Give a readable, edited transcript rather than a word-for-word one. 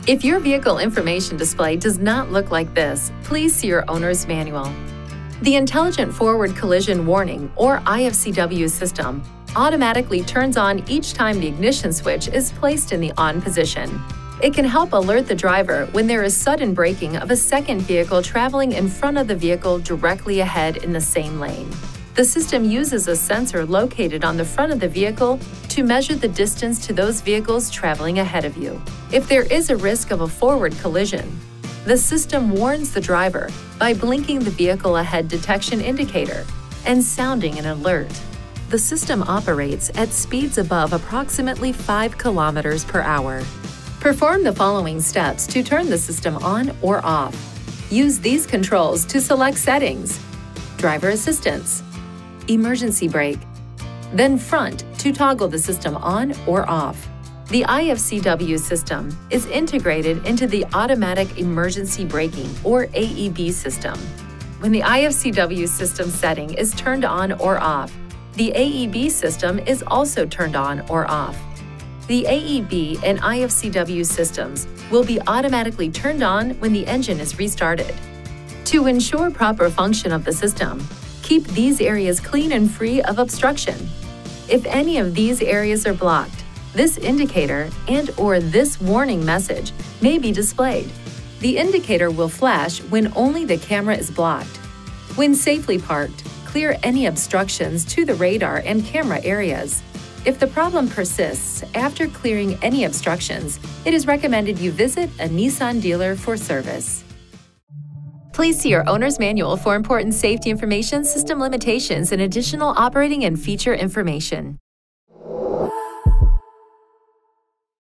If your vehicle information display does not look like this, please see your owner's manual. The Intelligent Forward Collision Warning, or I-FCW system, automatically turns on each time the ignition switch is placed in the on position. It can help alert the driver when there is sudden braking of a second vehicle traveling in front of the vehicle directly ahead in the same lane. The system uses a sensor located on the front of the vehicle to measure the distance to those vehicles traveling ahead of you. If there is a risk of a forward collision, the system warns the driver by blinking the vehicle ahead detection indicator and sounding an alert. The system operates at speeds above approximately 5 kilometers per hour. Perform the following steps to turn the system on or off. Use these controls to select settings: driver assistance, emergency brake, then front to toggle the system on or off. The I-FCW system is integrated into the Automatic Emergency Braking, or AEB system. When the I-FCW system setting is turned on or off, the AEB system is also turned on or off. The AEB and I-FCW systems will be automatically turned on when the engine is restarted. To ensure proper function of the system, keep these areas clean and free of obstruction. If any of these areas are blocked, this indicator and/or this warning message may be displayed. The indicator will flash when only the camera is blocked. When safely parked, clear any obstructions to the radar and camera areas. If the problem persists after clearing any obstructions, it is recommended you visit a Nissan dealer for service. Please see your owner's manual for important safety information, system limitations, and additional operating and feature information.